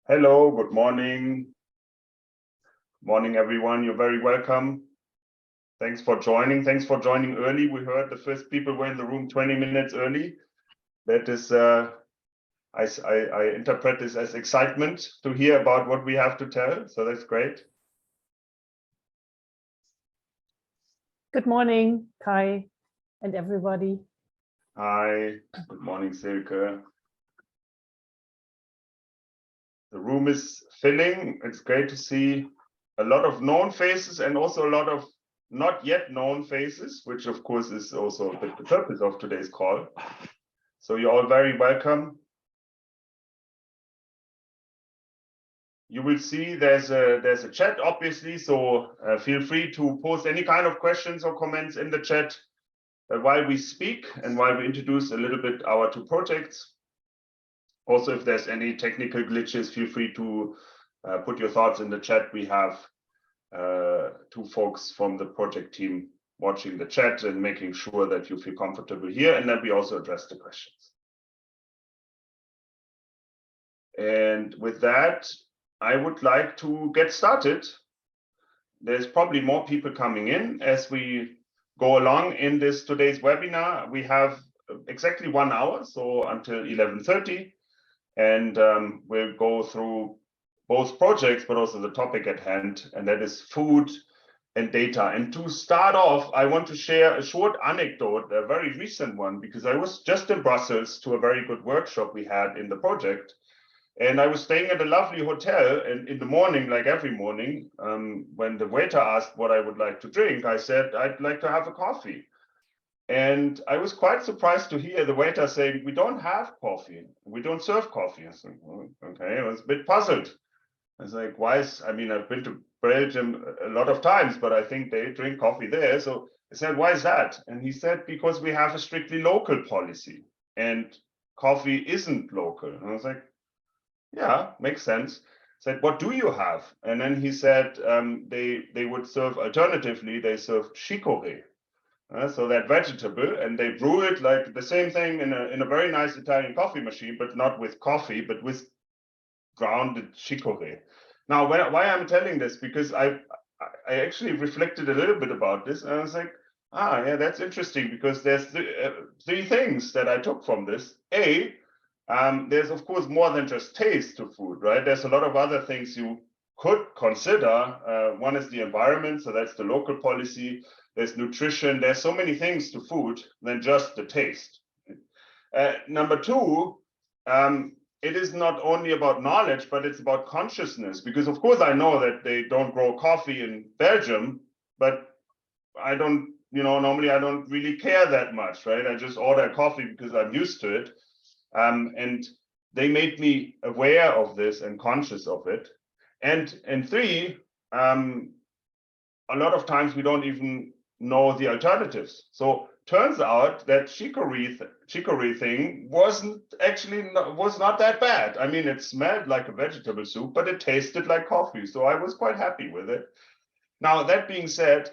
Hello, good morning. Morning, everyone. You're very welcome. Thanks for joining. Thanks for joining early. We heard the first people were in the room 20 minutes early. That is, I interpret this as excitement to hear about what we have to tell. So that's great. Good morning, Kai and everybody. Hi, good morning, Silke. The room is filling. It's great to see a lot of known faces and also a lot of not yet known faces, which of course is also the purpose of today's call. So you're all very welcome. You will see there's a chat, obviously, so feel free to post any kind of questions or comments in the chat while we speak and while we introduce a little bit our two projects. Also, if there's any technical glitches, feel free to put your thoughts in the chat. We have two folks from the project team watching the chat and making sure that you feel comfortable here, and that we also address the questions. And with that, I would like to get started. There's probably more people coming in as we go along in today's webinar. We have exactly 1 hour, so until 11:30. And we'll go through both projects, but also the topic at hand, and that is food and data. And to start off, I want to share a short anecdote, a very recent one, because I was just in Brussels to a very good workshop we had in the project. And I was staying at a lovely hotel, and in the morning, like every morning, when the waiter asked what I would like to drink, I said, I'd like to have a coffee. And I was quite surprised to hear the waiter saying, we don't have coffee. We don't serve coffee. I said, well, okay, I was a bit puzzled. I was like, why is, I mean, I've been to Belgium a lot of times, but I think they drink coffee there. So I said, why is that? And he said, because we have a strictly local policy and coffee isn't local. And I was like, yeah, makes sense. I said, what do you have? And then he said, they would serve, alternatively, they serve chicorée. So that vegetable, and they brew it like the same thing in a very nice Italian coffee machine, but not with coffee, but with grounded chicorée. Now, why I'm telling this, because I actually reflected a little bit about this, and I was like, yeah, that's interesting, because there's three things that I took from this. There's of course more than just taste to food, right? There's a lot of other things you could consider. One is the environment, so that's the local policy. There's nutrition. There's so many things to food than just the taste. Number two, it is not only about knowledge, but it's about consciousness. Because of course I know that they don't grow coffee in Belgium, but I don't, normally I don't really care that much, right? I just order coffee because I'm used to it. And they made me aware of this and conscious of it. And three, a lot of times we don't even know the alternatives. So turns out that chicorée thing was not that bad. I mean, it smelled like a vegetable soup, but it tasted like coffee. So I was quite happy with it. Now, that being said,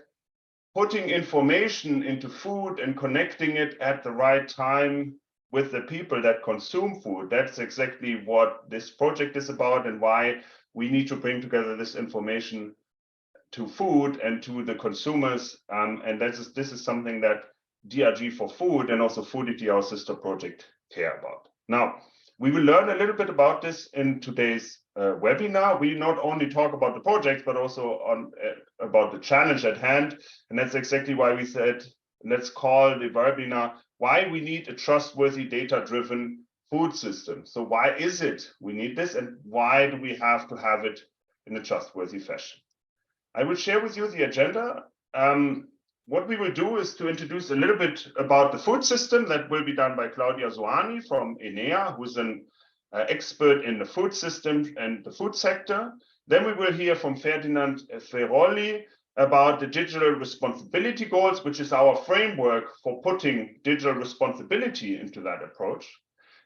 putting information into food and connecting it at the right time with the people that consume food, that's exactly what this project is about and why we need to bring together this information to food and to the consumers, and this is something that DRG4FOOD and also FOODITY, our sister project, care about. Now, we will learn a little bit about this in today's webinar. We not only talk about the project, but also about the challenge at hand, and that's exactly why we said, let's call the webinar, why we need a trustworthy data-driven food system. So why is it we need this, and why do we have to have it in a trustworthy fashion? I will share with you the agenda. What we will do is to introduce a little bit about the food system. That will be done by Claudia Zoani from ENEA, who's an expert in the food system and the food sector. Then we will hear from Ferdinand Ferroli about the digital responsibility goals, which is our framework for putting digital responsibility into that approach.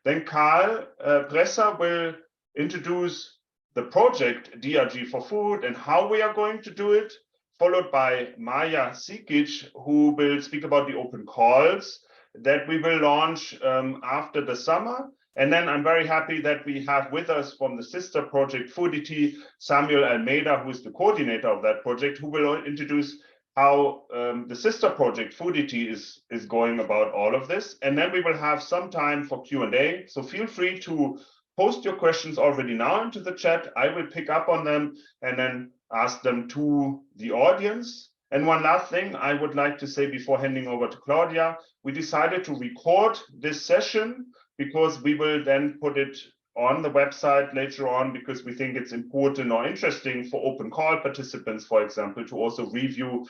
Then Karl Bresser will introduce the project DRG4FOOD and how we are going to do it, followed by Maja Sikic, who will speak about the open calls that we will launch after the summer. And then I'm very happy that we have with us from the sister project FOODITY, Samuel Almeida, who is the coordinator of that project, who will introduce how the sister project FOODITY is going about all of this. And then we will have some time for Q&A. So feel free to post your questions already now into the chat. I will pick up on them and then ask them to the audience. And one last thing I would like to say before handing over to Claudia, we decided to record this session because we will then put it on the website later on, because we think it's important or interesting for open call participants, for example, to also review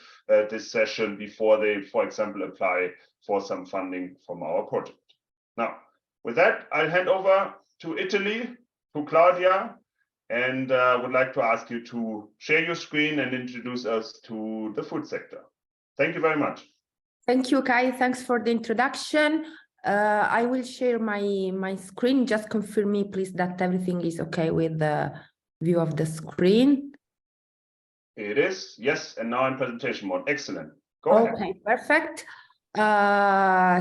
this session before they, for example, apply for some funding from our project. Now, with that, I'll hand over to Italy, to Claudia, and would like to ask you to share your screen and introduce us to the food sector. Thank you very much. Thank you, Kai. Thanks for the introduction. I will share my screen. Just confirm me, please, that everything is okay with the view of the screen. It is, yes, and now in presentation mode. Excellent. Go ahead. Okay, perfect. My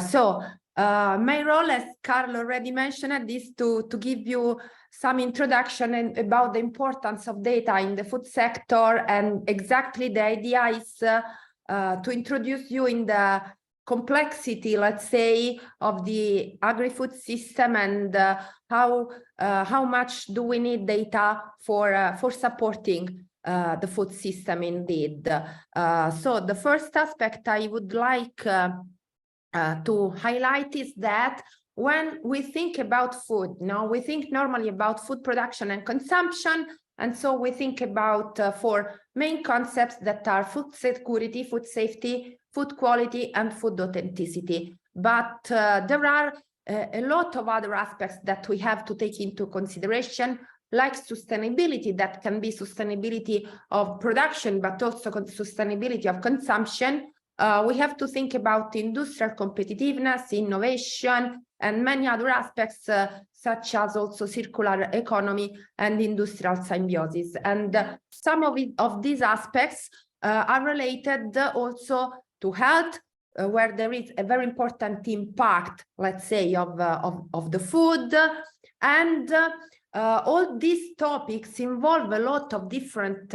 role, as Carl already mentioned, is to give you some introduction about the importance of data in the food sector, and exactly the idea is to introduce you in the complexity, let's say, of the agri-food system, and how much do we need data for supporting the food system indeed. So the first aspect I would like to highlight is that when we think about food, now we think normally about food production and consumption, and so we think about four main concepts that are food security, food safety, food quality, and food authenticity. But there are a lot of other aspects that we have to take into consideration, like sustainability, that can be sustainability of production, but also sustainability of consumption. We have to think about industrial competitiveness, innovation, and many other aspects, such as also circular economy and industrial symbiosis. And some of these aspects are related also to health, where there is a very important impact, let's say, of the food. And all these topics involve a lot of different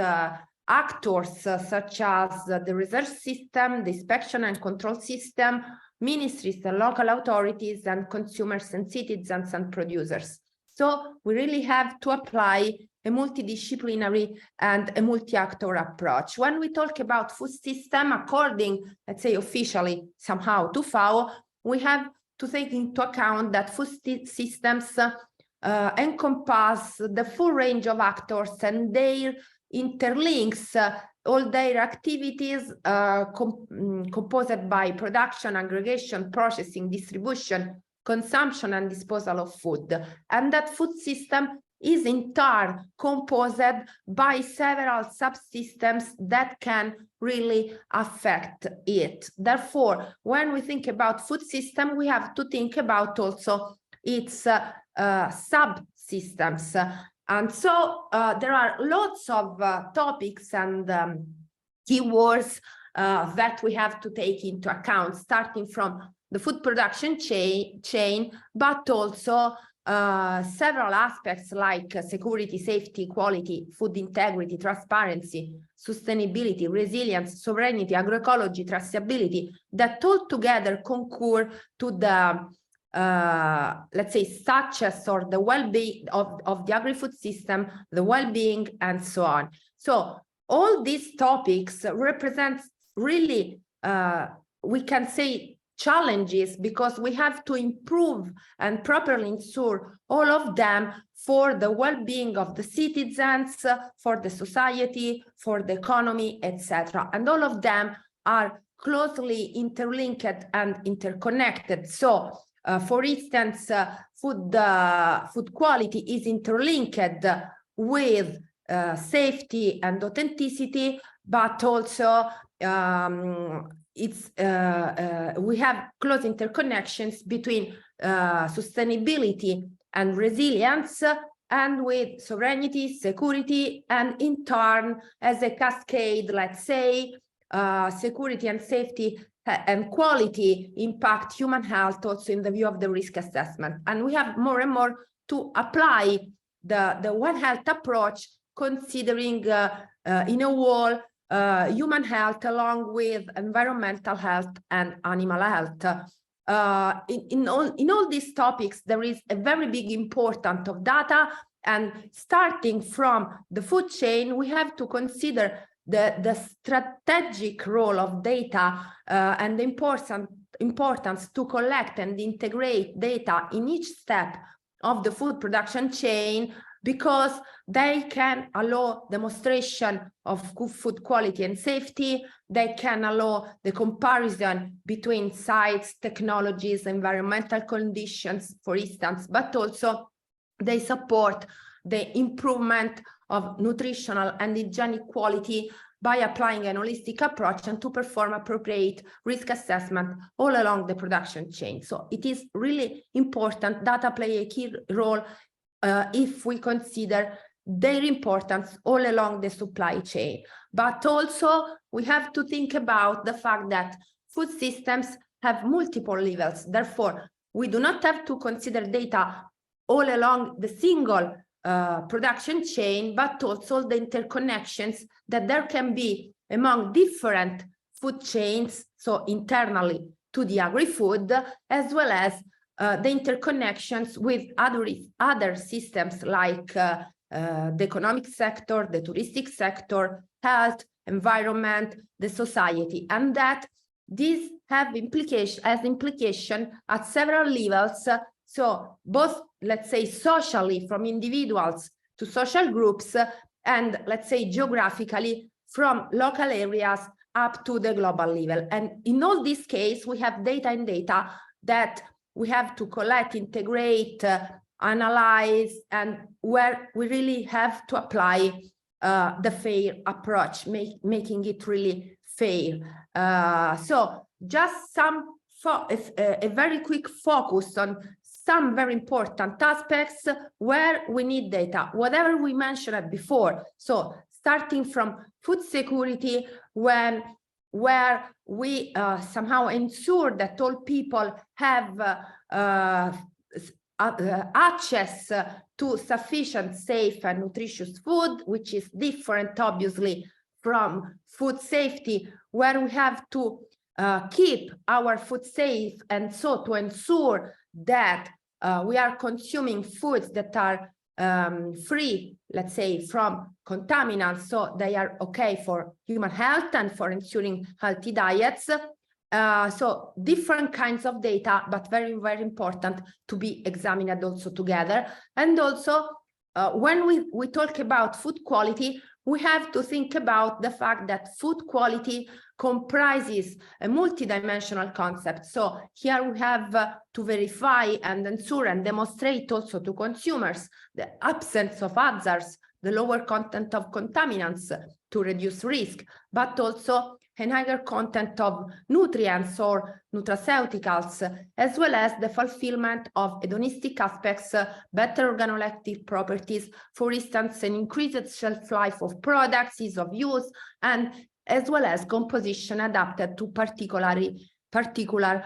actors, such as the research system, the inspection and control system, ministries and local authorities, and consumers and citizens and producers. So we really have to apply a multidisciplinary and a multi-actor approach. When we talk about food system, according, let's say, officially somehow to FAO, we have to take into account that food systems encompass the full range of actors, and their interlinks all their activities composed by production, aggregation, processing, distribution, consumption, and disposal of food. And that food system is in turn composed by several subsystems that can really affect it. Therefore, when we think about food system, we have to think about also its subsystems. And so there are lots of topics and keywords that we have to take into account, starting from the food production chain, but also several aspects like security, safety, quality, food integrity, transparency, sustainability, resilience, sovereignty, agroecology, traceability, that all together concur to the let's say, success or the well-being of the agri-food system, the well-being, and so on. So all these topics represent really, we can say, challenges, because we have to improve and properly ensure all of them for the well-being of the citizens, for the society, for the economy, etc. And all of them are closely interlinked and interconnected. So for instance, food quality is interlinked with safety and authenticity, but also we have close interconnections between sustainability and resilience, and with sovereignty, security, and in turn, as a cascade, let's say, security and safety and quality impact human health also in the view of the risk assessment. And we have more and more to apply the One Health approach, considering in a whole human health along with environmental health and animal health. In all these topics, there is a very big importance of data, and starting from the food chain, we have to consider the strategic role of data and the importance to collect and integrate data in each step of the food production chain, because they can allow demonstration of good food quality and safety. They can allow the comparison between sites, technologies, environmental conditions, for instance, but also they support the improvement of nutritional and hygienic quality by applying an holistic approach and to perform appropriate risk assessment all along the production chain. So it is really important. Data play a key role if we consider their importance all along the supply chain. But also we have to think about the fact that food systems have multiple levels. Therefore, we do not have to consider data all along the single production chain, but also the interconnections that there can be among different food chains, so internally to the agri-food, as well as the interconnections with other systems like the economic sector, the touristic sector, health, environment, the society, and that these have implication at several levels. So both, let's say, socially from individuals to social groups, and let's say geographically from local areas up to the global level. And in all this case, we have data that we have to collect, integrate, analyze, and where we really have to apply the fair approach, making it really fair. So just a very quick focus on some very important aspects where we need data, whatever we mentioned before. So starting from food security, where we somehow ensure that all people have access to sufficient, safe and nutritious food, which is different, obviously, from food safety, where we have to keep our food safe, and so to ensure that we are consuming foods that are free, let's say, from contaminants, so they are okay for human health and for ensuring healthy diets. So different kinds of data, but very, very important to be examined also together. And also, when we talk about food quality, we have to think about the fact that food quality comprises a multidimensional concept. So here we have to verify and ensure and demonstrate also to consumers the absence of hazards, the lower content of contaminants to reduce risk, but also a higher content of nutrients or nutraceuticals, as well as the fulfillment of hedonistic aspects, better organoleptic properties, for instance, an increased shelf life of products, ease of use, and as well as composition adapted to particular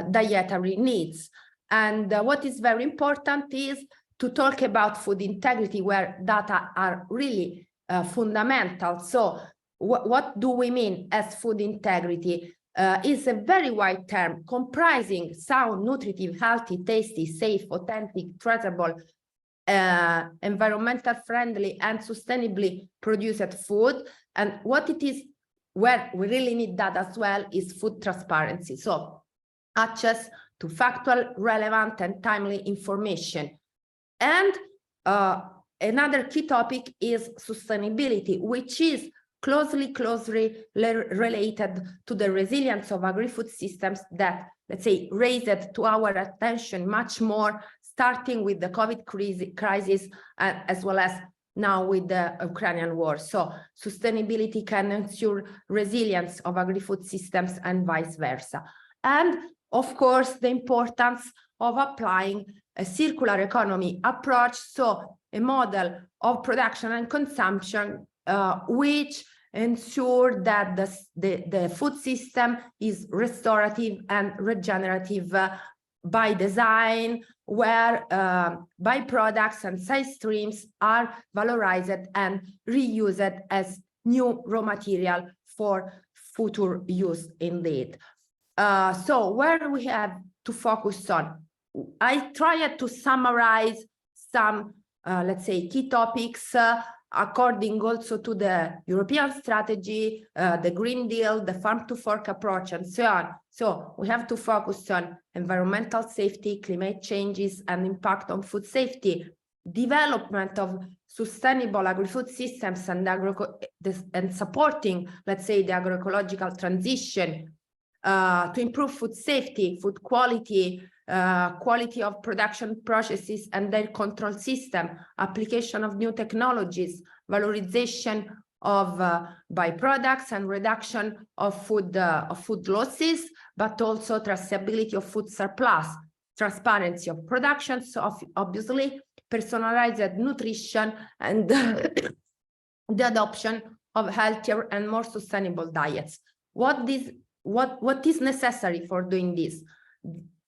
dietary needs. And what is very important is to talk about food integrity, where data are really fundamental. So what do we mean as food integrity? Is a very wide term comprising sound, nutritive, healthy, tasty, safe, authentic, traceable, environmental friendly and sustainably produced food. And what it is, where we really need that as well, is food transparency. So access to factual, relevant and timely information. And another key topic is sustainability, which is closely related to the resilience of agri-food systems that, let's say, raised to our attention much more, starting with the COVID crisis, as well as now with the Ukrainian war. So sustainability can ensure resilience of agri-food systems and vice versa. And of course, the importance of applying a circular economy approach, so a model of production and consumption which ensure that the food system is restorative and regenerative by design, where byproducts and side streams are valorized and reused as new raw material for future use indeed. So where we have to focus on, I tried to summarize some, let's say, key topics according also to the European strategy, the Green Deal, the Farm to Fork approach, and so on. So we have to focus on environmental safety, climate changes, and impact on food safety, development of sustainable agri-food systems and supporting, let's say, the agroecological transition to improve food safety, food quality, quality of production processes and their control system, application of new technologies, valorization of byproducts and reduction of food losses, but also traceability of food surplus, transparency of production, so obviously personalized nutrition, and the adoption of healthier and more sustainable diets. What is necessary for doing this?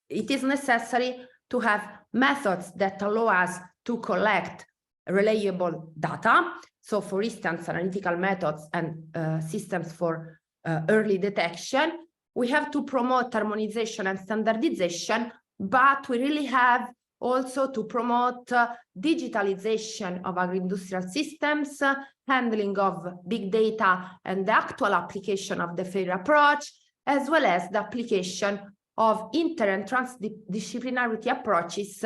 It is necessary to have methods that allow us to collect reliable data. So, for instance, analytical methods and systems for early detection. We have to promote harmonization and standardization, but we really have also to promote digitalization of agri-industrial systems, handling of big data and the actual application of the FAIR approach, as well as the application of inter and transdisciplinarity approaches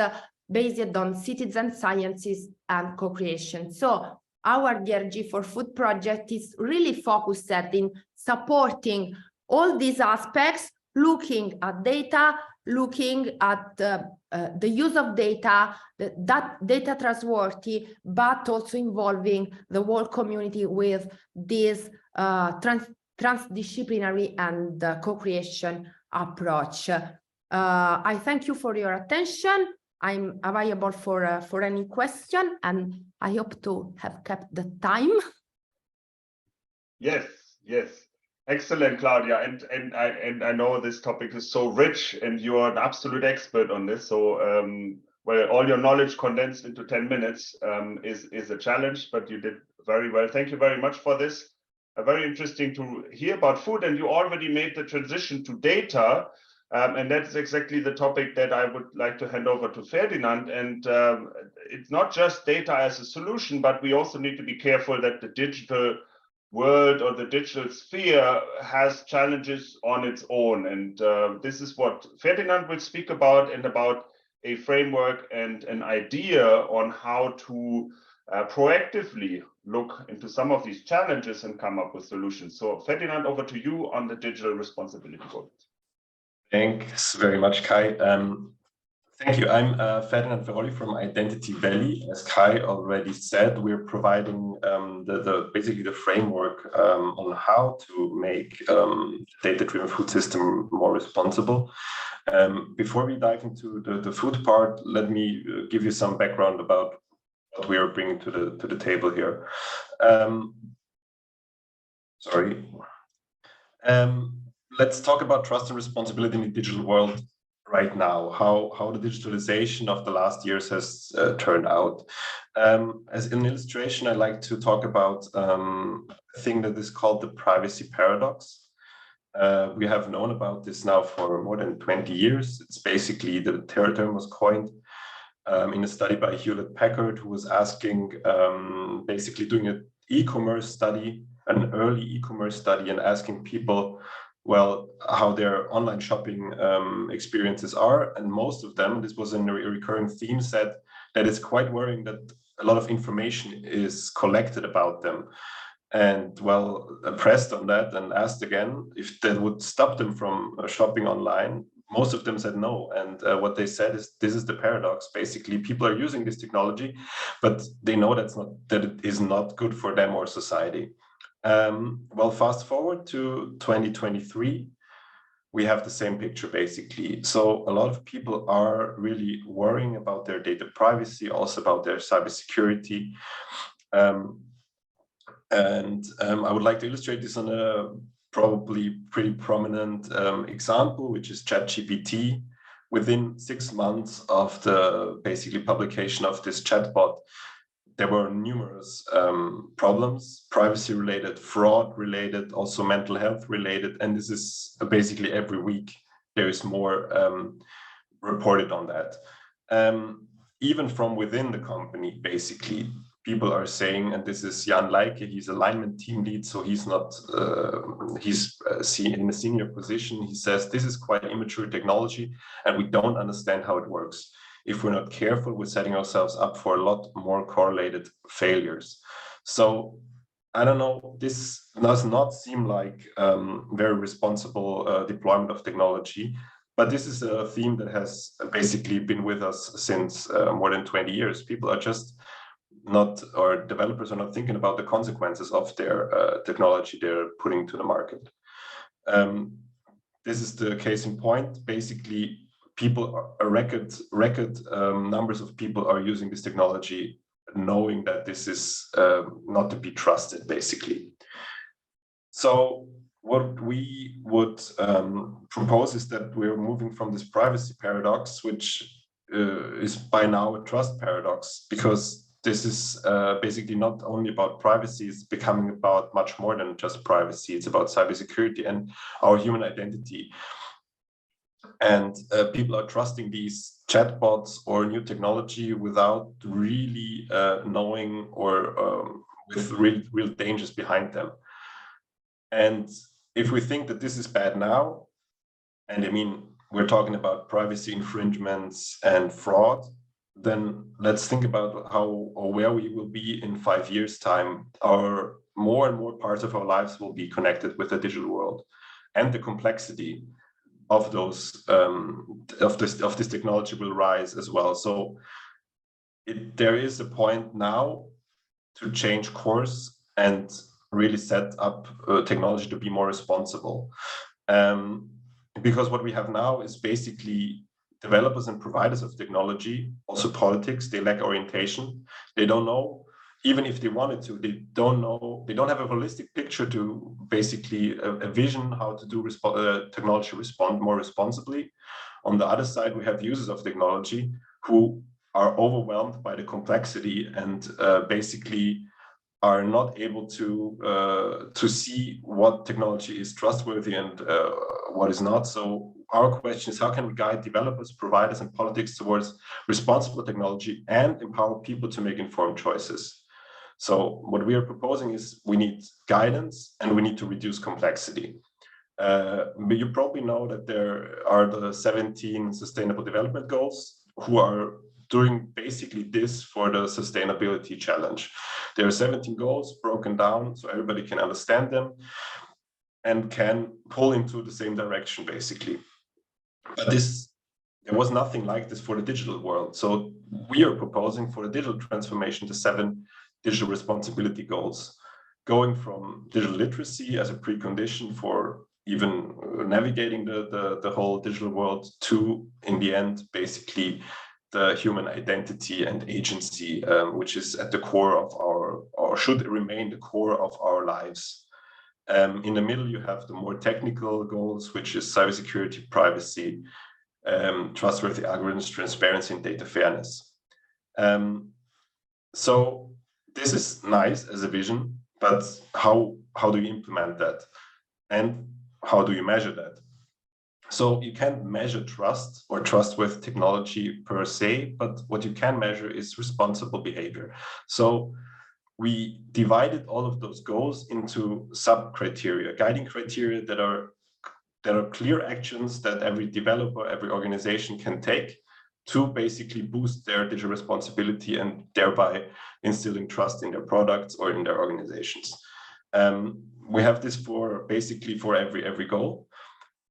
based on citizen sciences and co-creation. So our DRG4FOOD project is really focused in supporting all these aspects, looking at data, looking at the use of data, that data trustworthy, but also involving the whole community with this transdisciplinary and co-creation approach. I thank you for your attention. I'm available for any question, and I hope to have kept the time. Yes, yes. Excellent, Claudia. And I know this topic is so rich, and you are an absolute expert on this. So well, all your knowledge condensed into 10 minutes is a challenge, but you did very well. Thank you very much for this. Very interesting to hear about food, and you already made the transition to data. And that's exactly the topic that I would like to hand over to Ferdinand. And it's not just data as a solution, but we also need to be careful that the digital world or the digital sphere has challenges on its own. And this is what Ferdinand will speak about, and about a framework and an idea on how to proactively look into some of these challenges and come up with solutions. So Ferdinand, over to you on the digital responsibility goals. Thanks very much, Kai. Thank you. I'm Ferdinand Verolli from Identity Valley. As Kai already said, we're providing basically the framework on how to make data-driven food system more responsible. Before we dive into the food part, let me give you some background about what we are bringing to the table here. Let's talk about trust and responsibility in the digital world right now, how the digitalization of the last years has turned out. As an illustration, I like to talk about a thing that is called the privacy paradox. We have known about this now for more than 20 years. It's basically, the term was coined in a study by Hewlett-Packard, who was asking, basically doing an e-commerce study, an early e-commerce study, and asking people, well, how their online shopping experiences are. And most of them, this was a recurring theme, said that it's quite worrying that a lot of information is collected about them. And well, pressed on that and asked again if that would stop them from shopping online. Most of them said no. And what they said is, this is the paradox. Basically, people are using this technology, but they know that it is not good for them or society. Well, fast forward to 2023, we have the same picture basically. So a lot of people are really worrying about their data privacy, also about their cybersecurity. And I would like to illustrate this on a probably pretty prominent example, which is ChatGPT. Within 6 months of the basically publication of this chatbot, there were numerous problems, privacy related, fraud related, also mental health related. And this is basically every week there is more reported on that. Even from within the company, basically, people are saying, and this is Jan Leike, he's alignment team lead, so he's not, he's in a senior position. He says, this is quite immature technology and we don't understand how it works. If we're not careful, we're setting ourselves up for a lot more correlated failures. So I don't know, this does not seem like very responsible deployment of technology, but this is a theme that has basically been with us since more than 20 years. People are just not, or developers are not thinking about the consequences of their technology they're putting to the market. This is the case in point. Basically, people, a record numbers of people are using this technology, knowing that this is not to be trusted, basically. So what we would propose is that we're moving from this privacy paradox, which is by now a trust paradox, because this is basically not only about privacy, it's becoming about much more than just privacy. It's about cybersecurity and our human identity. And people are trusting these chatbots or new technology without really knowing or with real dangers behind them. And if we think that this is bad now, and I mean, we're talking about privacy infringements and fraud, then let's think about how or where we will be in 5 years' time. Our more and more parts of our lives will be connected with the digital world, and the complexity of those of this technology will rise as well. So there is a point now to change course and really set up technology to be more responsible. Because what we have now is basically developers and providers of technology, also politics, they lack orientation. They don't know, even if they wanted to, they don't know, they don't have a holistic picture to basically a vision how to do technology respond more responsibly. On the other side, we have users of technology who are overwhelmed by the complexity and basically are not able to see what technology is trustworthy and what is not. So our question is, how can we guide developers, providers, and politics towards responsible technology and empower people to make informed choices? So what we are proposing is we need guidance and we need to reduce complexity. You probably know that there are the 17 Sustainable Development Goals who are doing basically this for the sustainability challenge. There are 17 goals broken down so everybody can understand them and can pull into the same direction, basically. But there was nothing like this for the digital world. So we are proposing for the digital transformation the 7 digital responsibility goals, going from digital literacy as a precondition for even navigating the whole digital world to, in the end, basically the human identity and agency, which is at the core of our, or should remain the core of our lives. In the middle, you have the more technical goals, which is cybersecurity, privacy, trustworthy algorithms, transparency, and data fairness. So this is nice as a vision, but how do you implement that? And how do you measure that? So you can't measure trust or trust with technology per se, but what you can measure is responsible behavior. So we divided all of those goals into sub-criteria, guiding criteria that are clear actions that every developer, every organization can take to basically boost their digital responsibility and thereby instilling trust in their products or in their organizations. We have this for basically for every goal.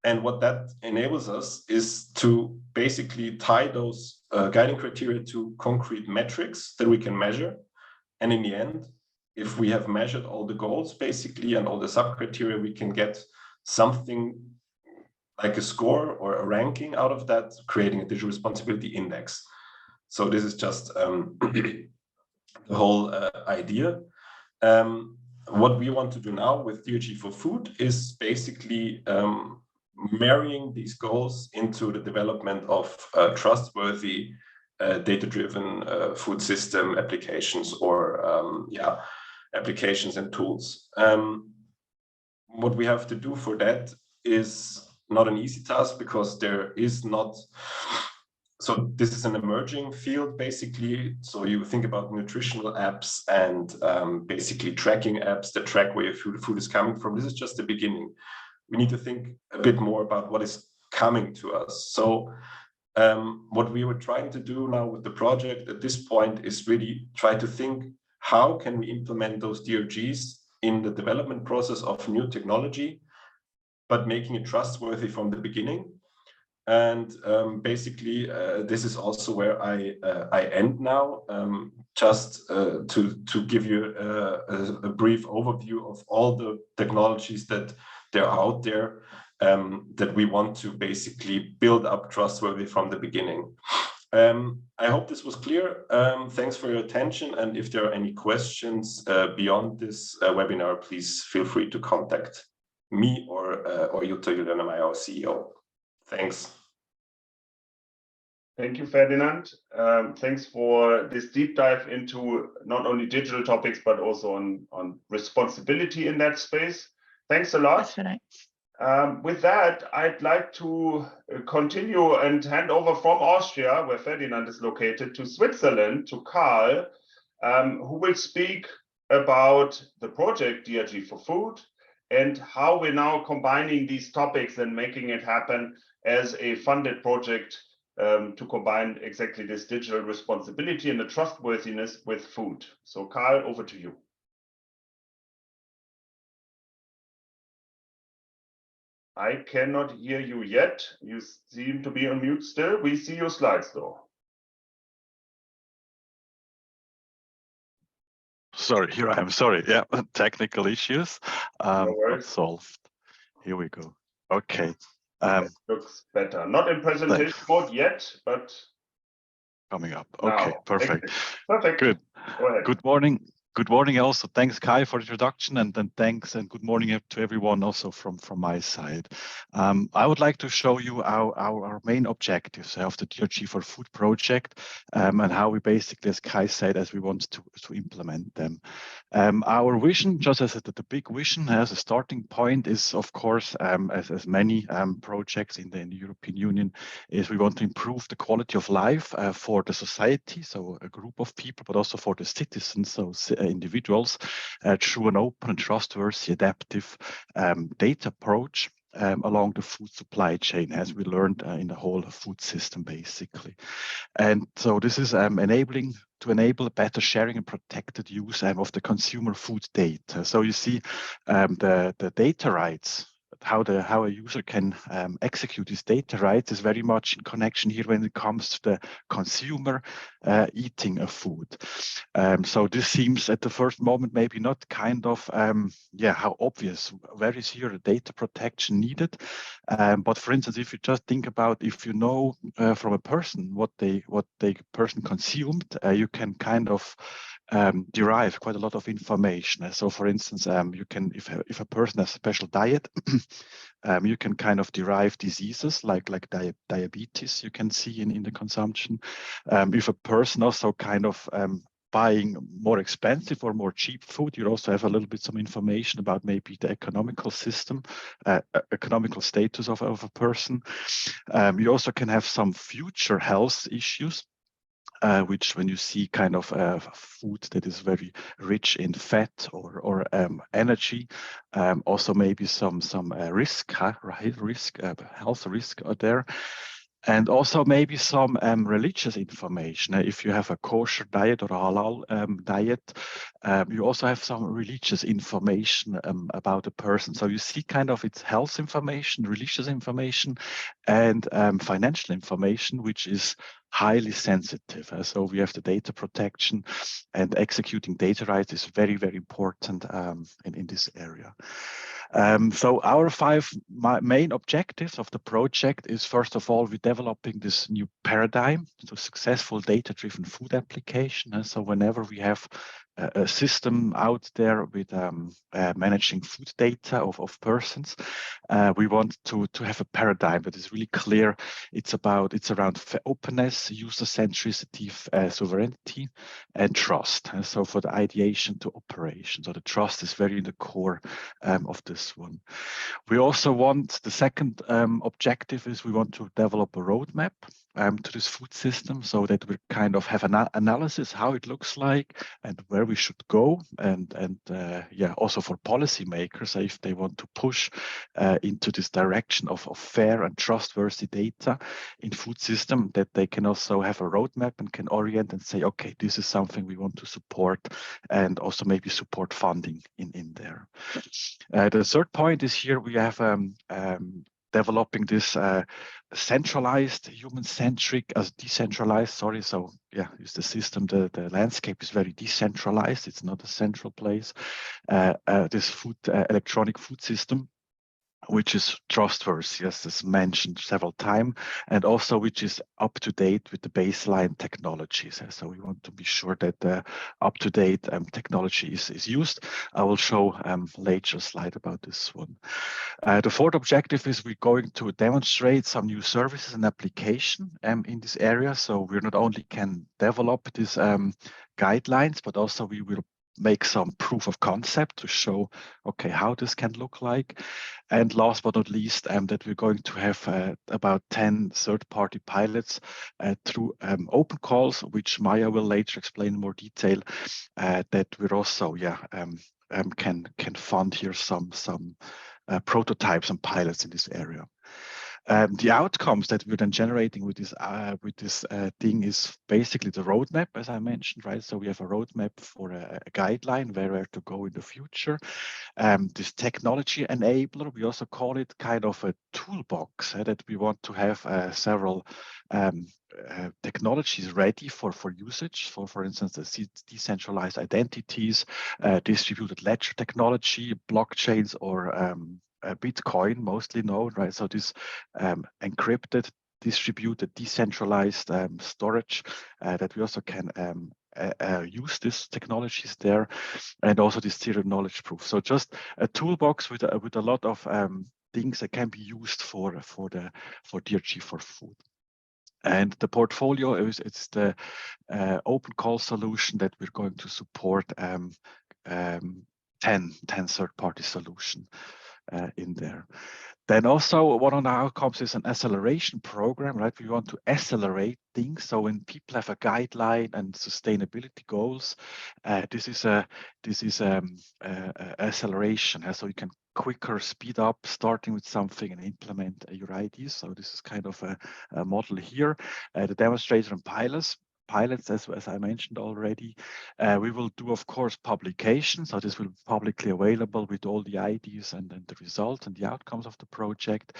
And what that enables us is to basically tie those guiding criteria to concrete metrics that we can measure. And in the end, if we have measured all the goals basically and all the sub-criteria, we can get something like a score or a ranking out of that, creating a digital responsibility index. So this is just the whole idea. what we want to do now with DRG4FOOD is basically marrying these goals into the development of trustworthy, data-driven food system applications, or applications and tools. What we have to do for that is not an easy task, because there is not. So this is an emerging field, basically. So you think about nutritional apps and basically tracking apps that track where your food is coming from. This is just the beginning. We need to think a bit more about what is coming to us. So what we were trying to do now with the project at this point is really try to think, how can we implement those DRGs in the development process of new technology, but making it trustworthy from the beginning. And basically, this is also where I end now, just to give you a brief overview of all the technologies that are out there, that we want to basically build up trustworthy from the beginning. I hope this was clear. Thanks for your attention. And if there are any questions beyond this webinar, please feel free to contact me or Jutta Juliana, our CEO. Thanks. Thank you, Ferdinand. Thanks for this deep dive into not only digital topics, but also on responsibility in that space. Thanks a lot. That's right. With that, I'd like to continue and hand over from Austria, where Ferdinand is located, to Switzerland, to Karl, who will speak about the project DRG4FOOD and how we're now combining these topics and making it happen as a funded project to combine exactly this digital responsibility and the trustworthiness with food. So Karl, over to you. I cannot hear you yet. You seem to be on mute still. We see your slides though. Sorry, here I am. Sorry, yeah, technical issues, No worries. but solved. Here we go. Okay. Looks better. Not in presentation mode yet, but Coming up. Okay, now. perfect. Perfect. Good. Go ahead. Good morning. Good morning also. Thanks, Kai, for the introduction, and then thanks and good morning to everyone also from my side. I would like to show you our main objectives of the DRG4FOOD project, and how we basically, as Kai said, as we want to implement them. Our vision, just as the big vision as a starting point, is of course, as many projects in the European Union, is we want to improve the quality of life for the society, so a group of people, but also for the citizens, so individuals, through an open and trustworthy adaptive data approach along the food supply chain, as we learned in the whole food system basically. And so this is to enable better sharing and protected use of the consumer food data. So you see the data rights, how a user can execute his data rights is very much in connection here when it comes to the consumer eating a food. So this seems at the first moment maybe not kind of how obvious. Where is here the data protection needed? But for instance, if you just think about, if you know from a person what the person consumed, you can kind of derive quite a lot of information. So for instance, you can, if a person has a special diet, you can kind of derive diseases like diabetes you can see in the consumption. If a person also kind of buying more expensive or more cheap food, you also have a little bit some information about maybe the economical system, economical status of a person. You also can have some future health issues, which when you see kind of food that is very rich in fat or energy, also maybe some risk, health risk are there. And also maybe some religious information. If you have a kosher diet or a halal diet, you also have some religious information about a person. So you see kind of its health information, religious information, and financial information, which is highly sensitive. So we have the data protection, and executing data rights is very, very important in this area. So our five main objectives of the project is, first of all, we're developing this new paradigm, so successful data-driven food application. And so whenever we have a system out there with managing food data of persons. We want to have a paradigm that is really clear. It's around openness, user centricity, sovereignty, and trust. And so for the ideation to operation, so the trust is very in the core of this one. We also want, the second objective is we want to develop a roadmap to this food system, so that we kind of have an analysis how it looks like and where we should go, and yeah, also for policymakers, if they want to push into this direction of fair and trustworthy data in food system, that they can also have a roadmap and can orient and say, okay, this is something we want to support, and also maybe support funding in there. The third point is here we have developing this centralized, human-centric as decentralized, sorry. So yeah, it's the system, the landscape is very decentralized. It's not a central place. This electronic food system, which is trustworthy, as mentioned several times, and also which is up to date with the baseline technologies. So we want to be sure that the up-to-date technology is used. I will show later a slide about this one. The fourth objective is we're going to demonstrate some new services and application in this area. So we not only can develop these guidelines, but also we will make some proof of concept to show, okay, how this can look like. And last but not least, that we're going to have about 10 third-party pilots through open calls, which Maya will later explain in more detail, that we're also, can fund here some prototypes and pilots in this area. The outcomes that we're then generating with this thing is basically the roadmap, as I mentioned, right? So we have a roadmap for a guideline where to go in the future. This technology enabler, we also call it kind of a toolbox that we want to have several technologies ready for usage. For instance, the decentralized identities, distributed ledger technology, blockchains, or Bitcoin, mostly known, right? So this encrypted, distributed, decentralized storage that we also can use these technologies there, and also this zero knowledge proof. So just a toolbox with a lot of things that can be used for DRG4FOOD. And the portfolio it's the open call solution that we're going to support 10 third-party solution in there. Then also one of the outcomes is an acceleration program, right? We want to accelerate things. So when people have a guideline and sustainability goals, this is acceleration. So you can quicker speed up starting with something and implement your ideas. So this is kind of a model here. The demonstrator and pilots, as I mentioned already. We will do, of course, publications. So this will be publicly available with all the ideas and the results and the outcomes of the project.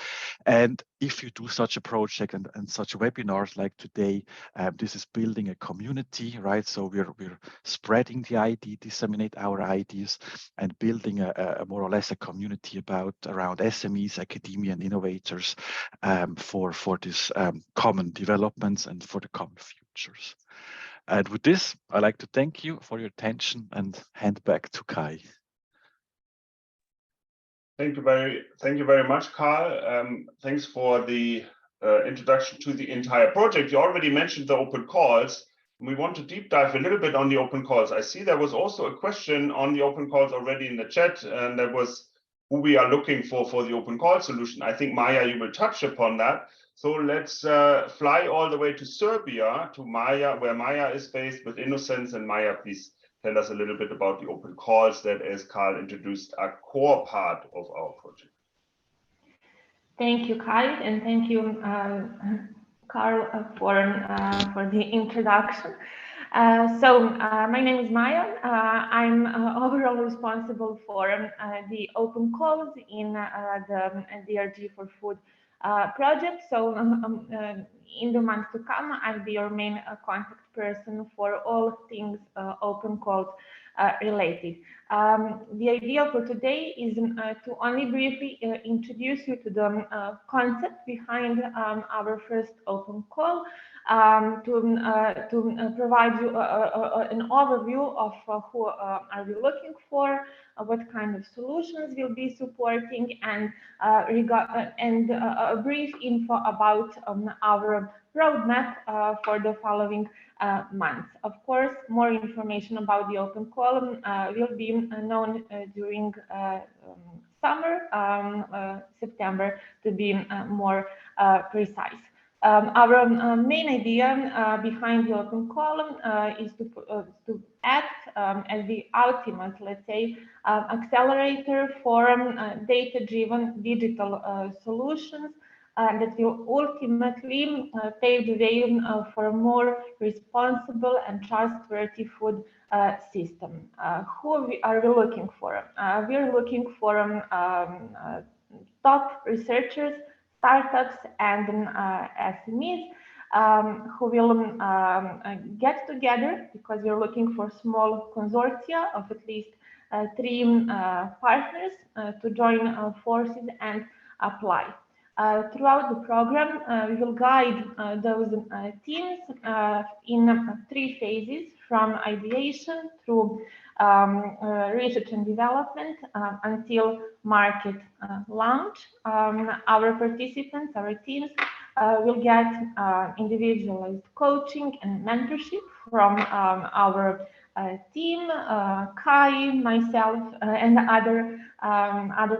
And if you do such a project and such webinars like today, this is building a community, right? So we're spreading the idea, disseminate our ideas, and building a more or less a community around SMEs, academia, and innovators for this common developments and for the common futures. And with this, I'd like to thank you for your attention and hand back to Kai. Thank you very much, Carl. Thanks for the introduction to the entire project. You already mentioned the open calls. We want to deep dive a little bit on the open calls. I see there was also a question on the open calls already in the chat, and that was who we are looking for the open call solution. I think, Maya, you will touch upon that. So let's fly all the way to Serbia, to Maya, where Maya is based with Innocence. And Maya, please tell us a little bit about the open calls that, as Carl introduced, are a core part of our project. Thank you, Kai, and thank you, Carl, for the introduction. My name is Maya. I'm overall responsible for the open calls in the DRG4FOOD project. So in the months to come, I'll be your main contact person for all things open calls related. The idea for today is to only briefly introduce you to the concept behind our first open call, to provide you an overview of who are we looking for, what kind of solutions we'll be supporting, and a brief info about our roadmap for the following months. Of course, more information about the open call will be known during summer, September, to be more precise. Our main idea behind the open call is to act as the ultimate, let's say, accelerator for data-driven digital solutions that will ultimately pave the way for a more responsible and trustworthy food system. Who are we looking for? We're looking for top researchers, startups, and SMEs who will get together, because we're looking for small consortia of at least 3 partners to join forces and apply. Throughout the program, we will guide those teams in 3 phases, from ideation through research and development until market launch. Our participants, our teams, will get individualized coaching and mentorship from our team, Kai, myself, and other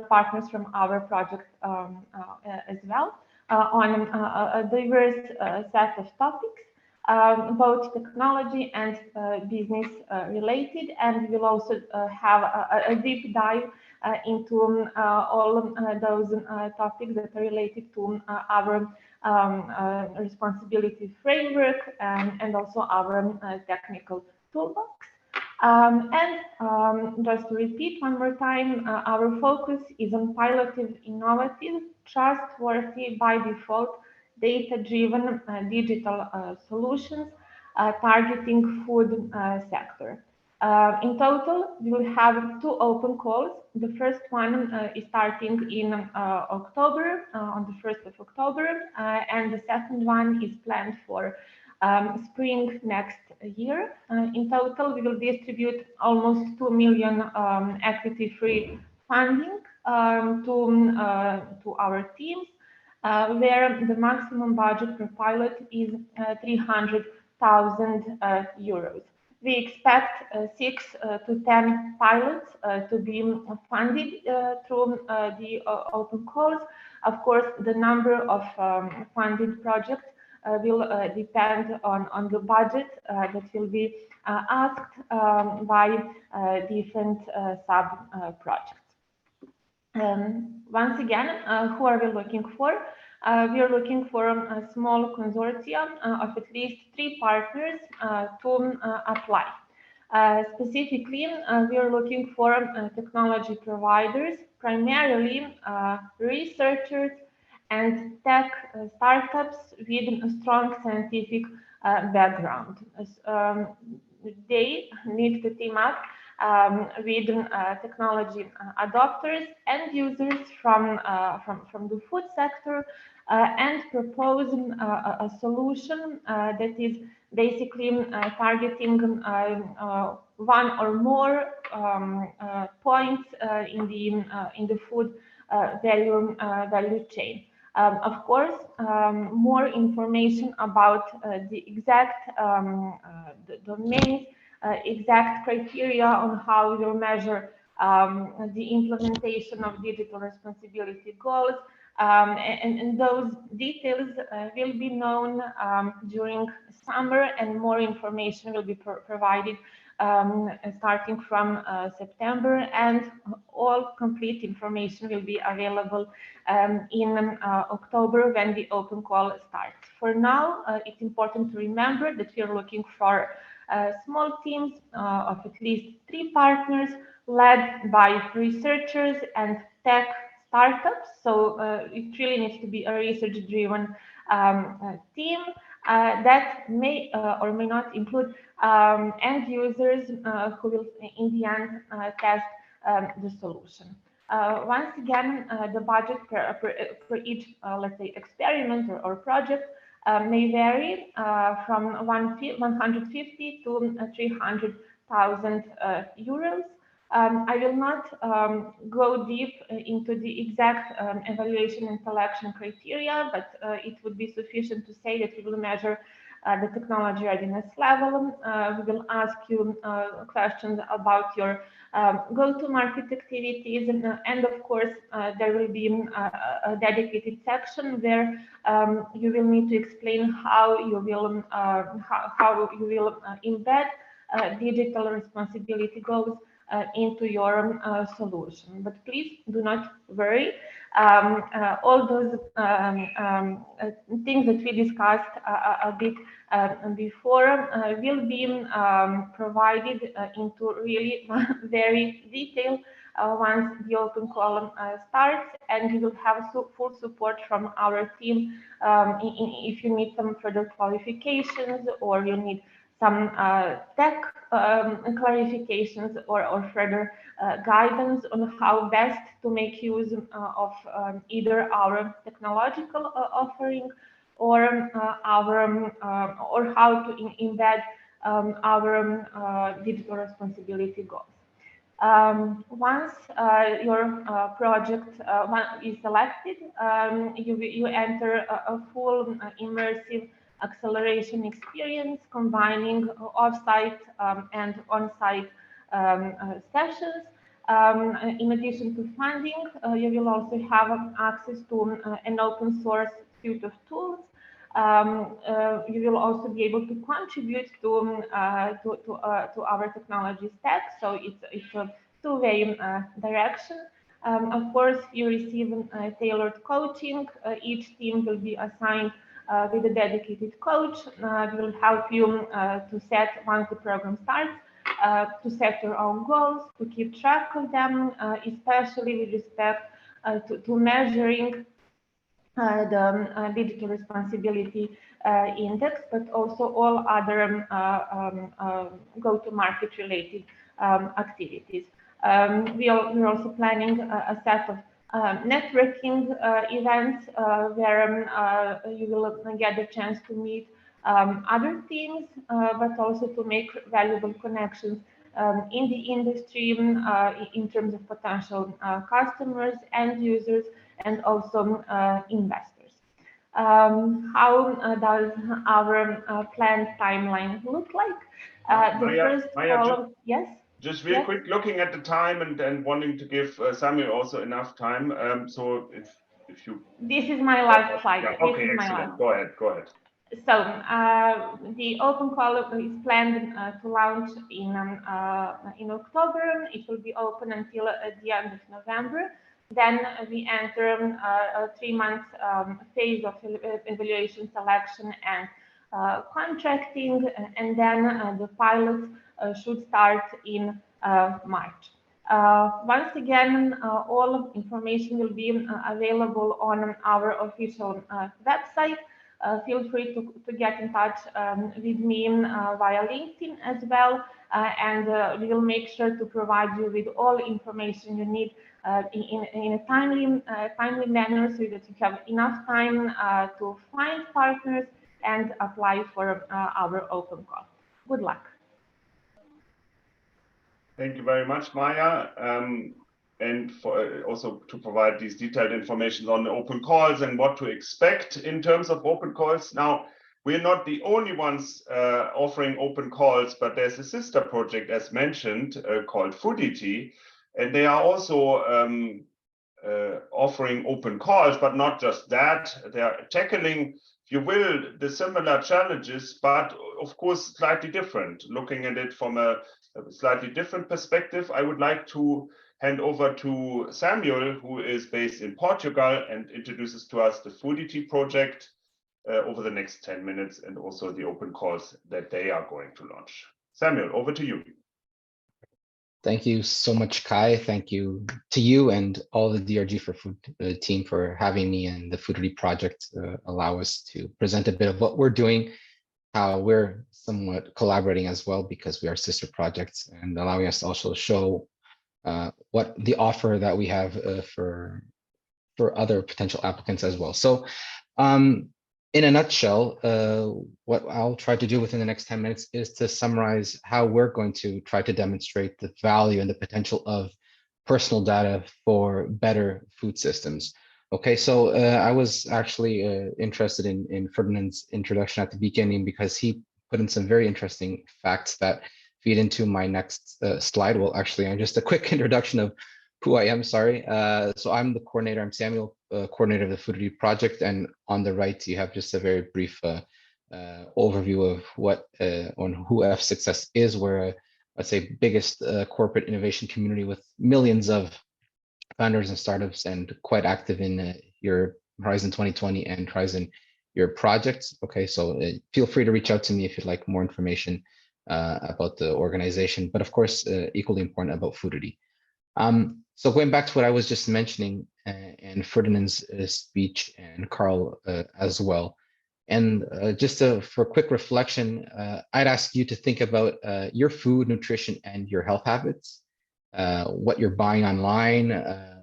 partners from our project as well, on a diverse set of topics, both technology and business related, and we'll also have a deep dive into all those topics that are related to our responsibility framework and also our technical toolbox. Just to repeat one more time, our focus is on piloted, innovative, trustworthy, by default, data-driven digital solutions targeting food sector. In total, we will have 2 open calls. The first one is starting in October, on the 1st of October, and the second one is planned for spring next year. In total, we will distribute almost 2 million equity-free funding to our teams, where the maximum budget per pilot is 300,000 euros. We expect 6 to 10 pilots to be funded through the open calls. Of course, the number of funded projects will depend on the budget that will be asked by different sub-projects. Once again, who are we looking for? We are looking for a small consortium of at least 3 partners to apply. Specifically, we are looking for technology providers, primarily researchers and tech startups with a strong scientific background. They need to team up with technology adopters and users from the food sector and propose a solution that is basically targeting 1 or more points in the food value chain. Of course, more information about the exact domains, exact criteria on how you measure the implementation of digital responsibility goals, and those details will be known during summer, and more information will be provided starting from September, and all complete information will be available in October when the open call starts. For now, it's important to remember that we are looking for small teams of at least 3 partners, led by researchers and tech startups. So it really needs to be a research-driven team that may or may not include end users who will in the end test the solution. Once again, the budget for each, let's say, experiment or project may vary from 150 to 300,000 euros. I will not go deep into the exact evaluation and selection criteria, but it would be sufficient to say that we will measure the technology readiness level. We will ask you questions about your go-to-market activities, and of course, there will be a dedicated section where you will need to explain how you will embed digital responsibility goals into your solution. But please do not worry. All those things that we discussed a bit before will be provided into really very detail once the open call starts, and you will have full support from our team if you need some further qualifications or you need some tech clarifications or further guidance on how best to make use of either our technological offering or or how to embed our digital responsibility goals. Once your project is selected, you enter a full immersive acceleration experience combining off-site and on-site sessions. In addition to funding, you will also have access to an open source suite of tools. You will also be able to contribute to our technology stack, so it's a two-way direction. Of course, you receive tailored coaching. Each team will be assigned with a dedicated coach. We will help you to set, once the program starts, to set your own goals, to keep track of them, especially with respect to measuring the digital responsibility index, but also all other go-to-market related activities. We're also planning a set of networking events where you will get the chance to meet other teams, but also to make valuable connections in the industry in terms of potential customers, end users, and also investors. How does our planned timeline look like? The first column, yes? Just real quick, looking at the time and wanting to give Samuel also enough time. So if you... This is my last slide. Yeah, okay, excellent. Go ahead. So the open call is planned to launch in October. It will be open until the end of November. Then we enter a 3-month phase of evaluation, selection, and contracting, and then the pilot should start in March. Once again, all information will be available on our official website. Feel free to get in touch with me via LinkedIn as well, and we will make sure to provide you with all information you need in a timely manner, so that you have enough time to find partners and apply for our open call. Good luck. Thank you very much, Maya, and for also to provide these detailed information on the open calls and what to expect in terms of open calls. Now, we're not the only ones offering open calls, but there's a sister project, as mentioned, called FOODITY, and they are also offering open calls, but not just that. They are tackling, if you will, the similar challenges, but of course, slightly different, looking at it from a slightly different perspective. I would like to hand over to Samuel, who is based in Portugal and introduces to us the FOODITY project over the next 10 minutes, and also the open calls that they are going to launch. Samuel, over to you. Thank you so much, Kai. Thank you to you and all the DRG4FOOD team for having me, and the FOODITY project allow us to present a bit of what we're doing how we're somewhat collaborating as well, because we are sister projects, and allowing us to also show what the offer that we have for other potential applicants as well. So in a nutshell, what I'll try to do within the next 10 minutes is to summarize how we're going to try to demonstrate the value and the potential of personal data for better food systems. Okay, so I was actually interested in Ferdinand's introduction at the beginning, because he put in some very interesting facts that feed into my next slide. Well, actually, I'm just a quick introduction of who I am, sorry. So I'm the coordinator, I'm Samuel, coordinator of the FOODITY project. And on the right, you have just a very brief overview of what on who F-Success is. We're a, let's say, biggest corporate innovation community with millions of founders and startups, and quite active in your Horizon 2020 and Horizon your projects. Okay, so feel free to reach out to me if you'd like more information about the organization, but of course, equally important about FOODITY. So going back to what I was just mentioning, and Ferdinand's speech, and Carl as well, and just for a quick reflection, I'd ask you to think about your food, nutrition, and your health habits, what you're buying online,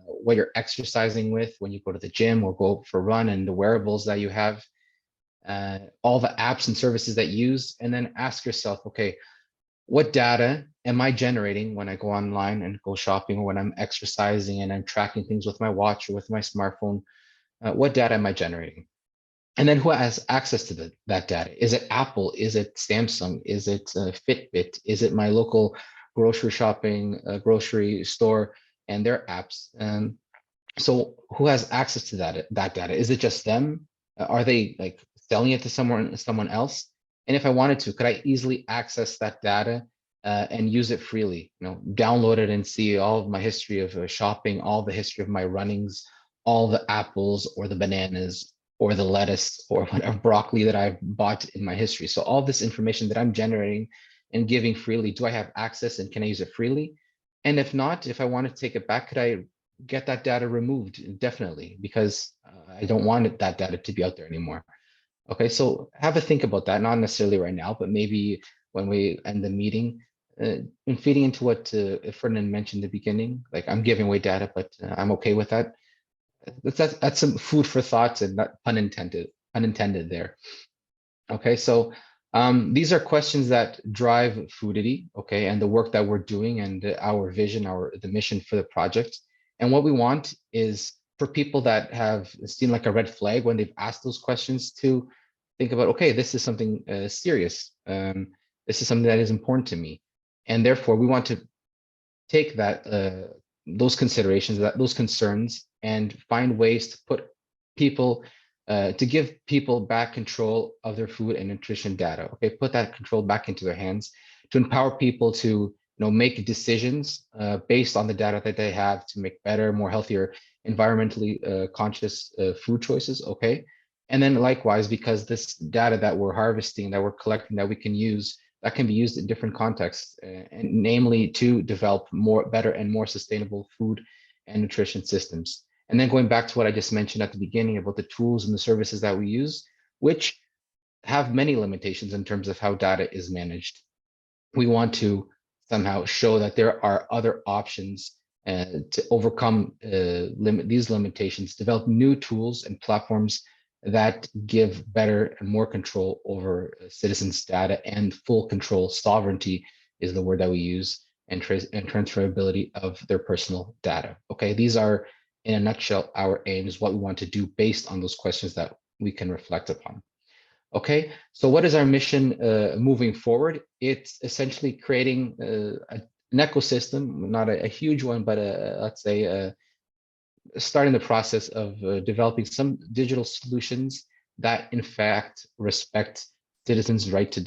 what you're exercising with when you go to the gym or go for a run, and the wearables that you have, all the apps and services that you use, and then ask yourself, okay, what data am I generating when I go online and go shopping, or when I'm exercising and I'm tracking things with my watch or with my smartphone? What data am I generating? And then who has access to that data? Is it Apple? Is it Samsung? Is it Fitbit? Is it my local grocery grocery store and their apps? So who has access to that data? Is it just them? Are they like selling it to someone else? And if I wanted to, could I easily access that data and use it freely? You know, download it and see all of my history of shopping, all the history of my runnings, all the apples or the bananas or the lettuce or whatever broccoli that I've bought in my history. So all this information that I'm generating and giving freely, do I have access and can I use it freely? And if not, if I want to take it back, could I get that data removed? Definitely, because I don't want that data to be out there anymore. Okay, so have a think about that, not necessarily right now, but maybe when we end the meeting, and feeding into what Ferdinand mentioned at the beginning, like I'm giving away data, but I'm okay with that. That's some food for thoughts, and not pun intended there. Okay, so these are questions that drive FOODITY, okay, and the work that we're doing, and our vision, the mission for the project. And what we want is for people that have seen like a red flag when they've asked those questions to think about, okay, this is something serious. This is something that is important to me. And therefore we want to take that, those considerations, those concerns, and find ways to put people, to give people back control of their food and nutrition data. Okay, put that control back into their hands, to empower people to make decisions based on the data that they have, to make better, more healthier, environmentally conscious food choices. Okay, and then likewise, because this data that we're harvesting, that we're collecting, that we can use, that can be used in different contexts, and namely to develop better and more sustainable food and nutrition systems. And then going back to what I just mentioned at the beginning about the tools and the services that we use, which have many limitations in terms of how data is managed. We want to somehow show that there are other options to overcome these limitations, develop new tools and platforms that give better and more control over citizens' data, and full control. Sovereignty is the word that we use, and transferability of their personal data. Okay, these are, in a nutshell, our aims, what we want to do based on those questions that we can reflect upon. Okay, so what is our mission moving forward? It's essentially creating an ecosystem, not a huge one, but let's say starting the process of developing some digital solutions that in fact respect citizens' right to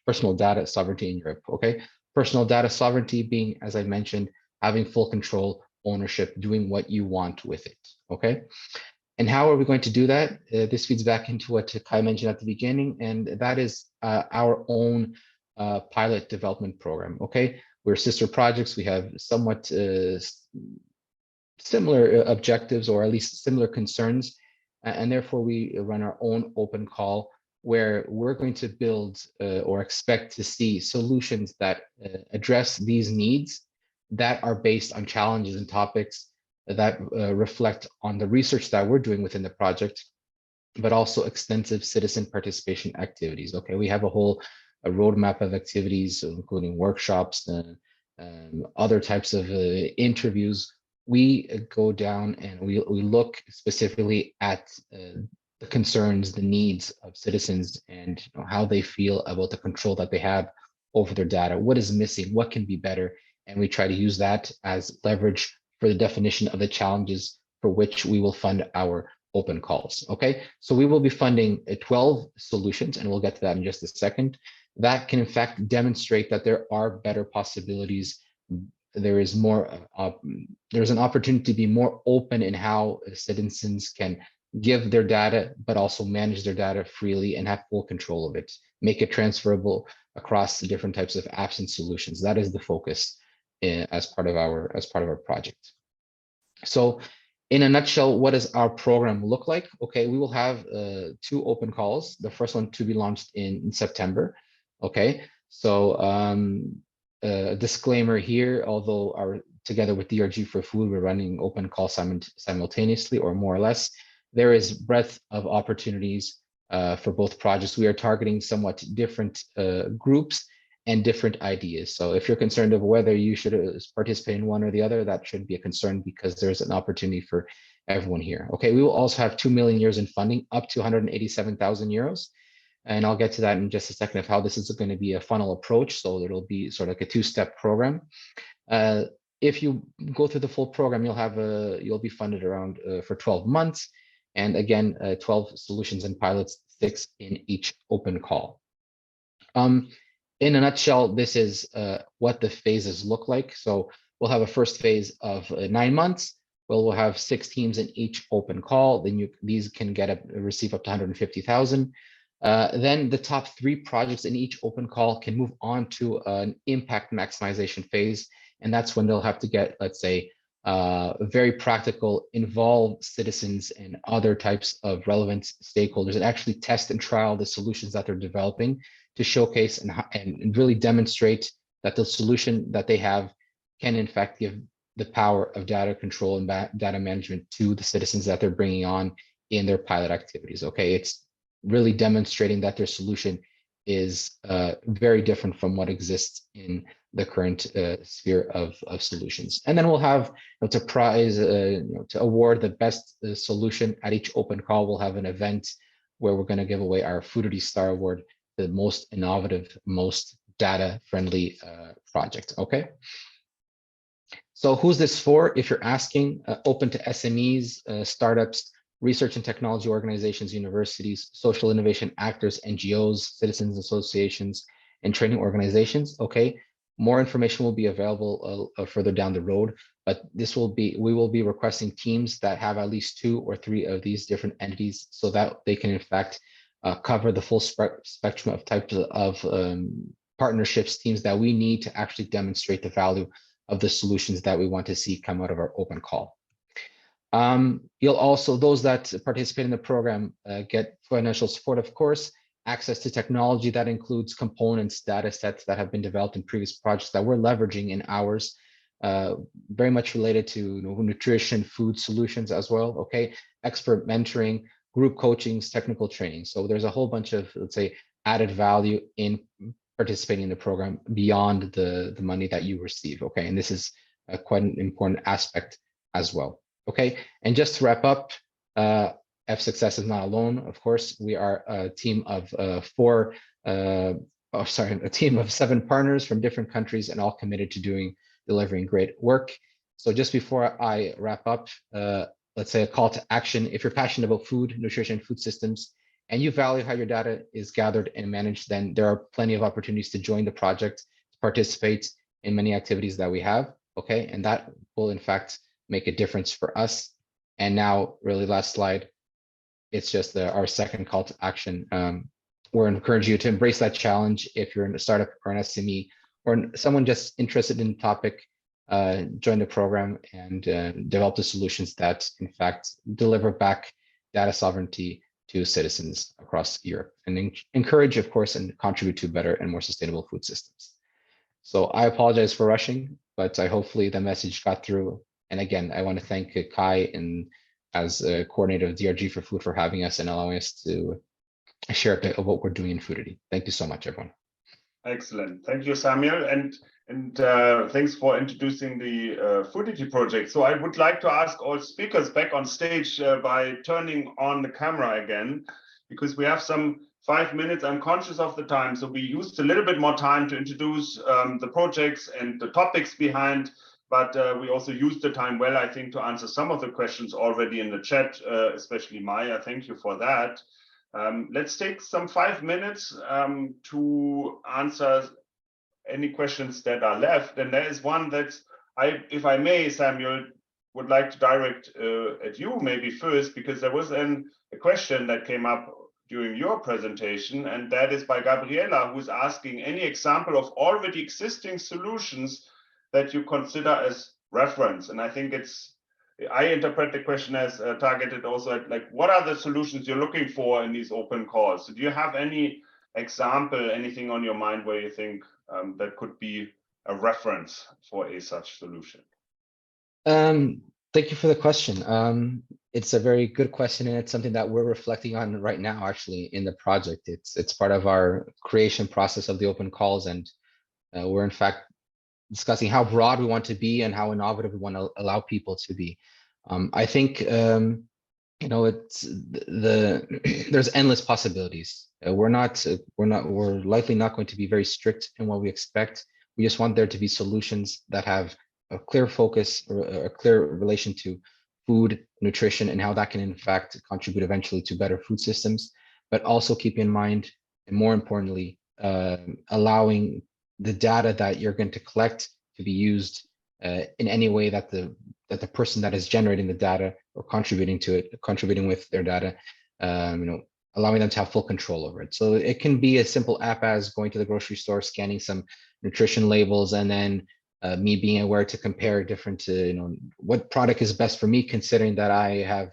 personal data sovereignty in Europe. Okay, personal data sovereignty being, as I mentioned, having full control, ownership, doing what you want with it. Okay, and how are we going to do that? This feeds back into what Kai mentioned at the beginning, and that is our own pilot development program. Okay, we're sister projects. We have somewhat similar objectives, or at least similar concerns, and therefore we run our own open call where we're going to build or expect to see solutions that address these needs that are based on challenges and topics that reflect on the research that we're doing within the project, but also extensive citizen participation activities. Okay, we have a roadmap of activities, including workshops and other types of interviews. We go down and we look specifically at the concerns, the needs of citizens, and how they feel about the control that they have over their data. What is missing? What can be better? And we try to use that as leverage for the definition of the challenges for which we will fund our open calls. Okay, so we will be funding 12 solutions, and we'll get to that in just a second, that can in fact demonstrate that there are better possibilities. There is more, there's an opportunity to be more open in how citizens can give their data, but also manage their data freely and have full control of it, make it transferable across the different types of apps and solutions. That is the focus as part of our project. So in a nutshell, what does our program look like? Okay, we will have 2 open calls. The first one to be launched in September. Okay, so a disclaimer here, although together with DRG4FOOD, we're running open calls simultaneously or more or less, there is breadth of opportunities for both projects. We are targeting somewhat different groups and different ideas. So if you're concerned of whether you should participate in one or the other, that shouldn't be a concern, because there's an opportunity for everyone here. Okay, we will also have 2 million euros in funding, up to 187,000 euros. And I'll get to that in just a second of how this is going to be a funnel approach. So it'll be sort of like a 2-step program. If you go through the full program, you'll be funded around for 12 months. And again, 12 solutions and pilots, 6 in each open call. In a nutshell, this is what the phases look like. So we'll have a first phase of 9 months. We'll have 6 teams in each open call. Then these can receive up to 150,000. Then the top 3 projects in each open call can move on to an impact maximization phase. And that's when they'll have to get, let's say, very practical, involve citizens and other types of relevant stakeholders and actually test and trial the solutions that they're developing to showcase and really demonstrate that the solution that they have can in fact give the power of data control and data management to the citizens that they're bringing on in their pilot activities. Okay, it's really demonstrating that their solution is very different from what exists in the current sphere of solutions. And then we'll have to prize, to award the best solution at each open call. We'll have an event where we're going to give away our FOODITY Star Award, the most innovative, most data-friendly project. Okay. So who's this for? If you're asking, open to SMEs, startups, research and technology organizations, universities, social innovation actors, NGOs, citizens associations, and training organizations. Okay, more information will be available further down the road, but we will be requesting teams that have at least 2 or 3 of these different entities, so that they can in fact cover the full spectrum of types of partnerships, teams that we need to actually demonstrate the value of the solutions that we want to see come out of our open call. You'll also, those that participate in the program get financial support, of course, access to technology that includes components, data sets that have been developed in previous projects that we're leveraging in ours, very much related to nutrition, food solutions as well, okay? Expert mentoring, group coachings, technical training. So there's a whole bunch of, let's say, added value in participating in the program beyond the money that you receive, okay? And this is quite an important aspect as well. Okay, and just to wrap up, F-Success is not alone. Of course, we are a team of a team of 7 partners from different countries, and all committed to delivering great work. So just before I wrap up, let's say a call to action. If you're passionate about food, nutrition, food systems, and you value how your data is gathered and managed, then there are plenty of opportunities to join the project, to participate in many activities that we have. Okay, and that will in fact make a difference for us. And now, really last slide, it's just our second call to action. We're encouraging you to embrace that challenge. If you're in a startup or an SME or someone just interested in the topic, join the program and develop the solutions that in fact deliver back data sovereignty to citizens across Europe and encourage, of course, and contribute to better and more sustainable food systems. So I apologize for rushing, but hopefully the message got through. And again, I want to thank Kai and as a coordinator of DRG4FOOD for having us and allowing us to share a bit of what we're doing in FOODITY. Thank you so much, everyone. Excellent. Thank you, Samuel. And thanks for introducing the FOODITY project. So I would like to ask all speakers back on stage by turning on the camera again, because we have some 5 minutes. I'm conscious of the time, so we used a little bit more time to introduce the projects and the topics behind, but we also used the time well, I think, to answer some of the questions already in the chat, especially Maya. Thank you for that. Let's take some 5 minutes to answer any questions that are left. And there is one that if I may, Samuel, would like to direct at you maybe first, because there was a question that came up during your presentation, and that is by Gabriela, who's asking any example of already existing solutions that you consider as reference. And I think I interpret the question as targeted also at like, what are the solutions you're looking for in these open calls? So do you have any example, anything on your mind where you think that could be a reference for a such solution? Thank you for the question. It's a very good question, and it's something that we're reflecting on right now, actually, in the project. It's part of our creation process of the open calls, and we're in fact discussing how broad we want to be and how innovative we want to allow people to be. I think you know, there's endless possibilities. We're likely not going to be very strict in what we expect. We just want there to be solutions that have a clear focus or a clear relation to food, nutrition, and how that can in fact contribute eventually to better food systems, but also keep in mind, and more importantly, allowing the data that you're going to collect to be used in any way that the person that is generating the data or contributing with their data, you know, allowing them to have full control over it. So it can be a simple app as going to the grocery store, scanning some nutrition labels, and then me being aware to compare different, you know, what product is best for me, considering that I have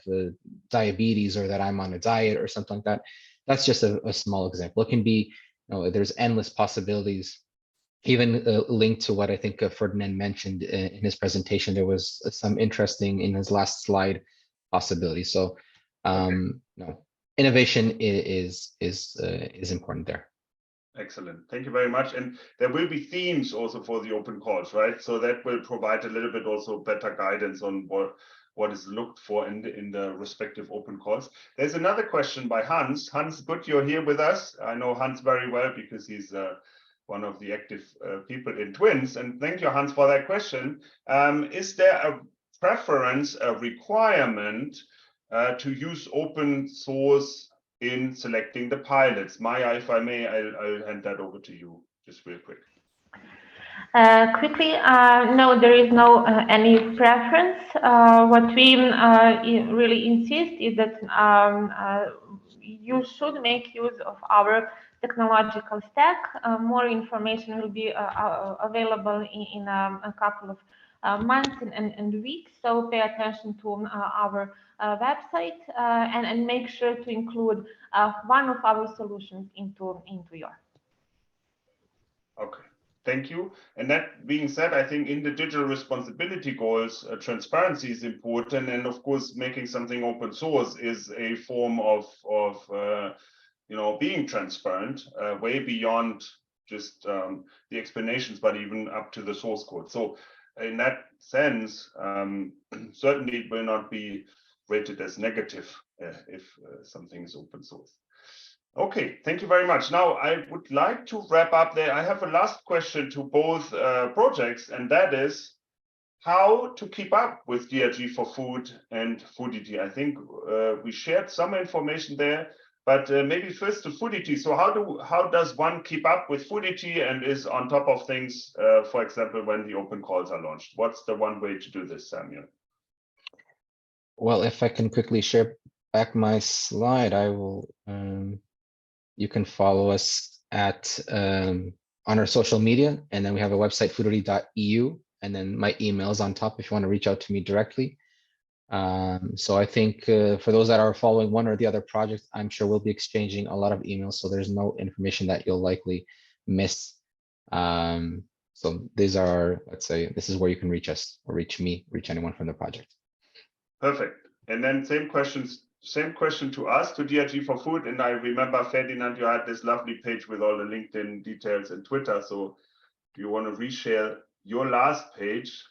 diabetes or that I'm on a diet or something like that. That's just a small example. It can be, you know, there's endless possibilities. Even linked to what I think Ferdinand mentioned in his presentation, there was some interesting in his last slide possibilities. So, no, innovation is important there. Excellent. Thank you very much. And there will be themes also for the open calls, right? So that will provide a little bit also better guidance on what is looked for in the respective open calls. There's another question by Hans. Hans, good you're here with us. I know Hans very well because he's one of the active people in Twins. And thank you, Hans, for that question. Is there a preference, a requirement to use open source in selecting the pilots? Maya, if I may, I'll hand that over to you just real quick. Quickly, no, there is no any preference. What we really insist is that you should make use of our technological stack. More information will be available in a couple of months and weeks. So pay attention to our website and make sure to include one of our solutions into your. Okay. Thank you. And that being said, I think in the digital responsibility goals, transparency is important. And of course, making something open source is a form of you know, being transparent, way beyond just the explanations, but even up to the source code. So in that sense, certainly it will not be rated as negative if something is open source. Okay, thank you very much. Now I would like to wrap up there. I have a last question to both projects, and that is how to keep up with DRG4FOOD and FOODITY. I think we shared some information there, but maybe first to FOODITY. So how does one keep up with FOODITY and is on top of things, for example, when the open calls are launched? What's the one way to do this, Samuel? Well, if I can quickly share back my slide, I will. You can follow us at on our social media, and then we have a website, foodity.eu, and then my email is on top if you want to reach out to me directly. So I think for those that are following one or the other project, I'm sure we'll be exchanging a lot of emails. So there's no information that you'll likely miss. So these are, let's say, this is where you can reach us or reach me, reach anyone from the project. Perfect. And then same question to us, to DRG4Food. And I remember, Ferdinand, you had this lovely page with all the LinkedIn details and Twitter. So if you want to reshare your last page,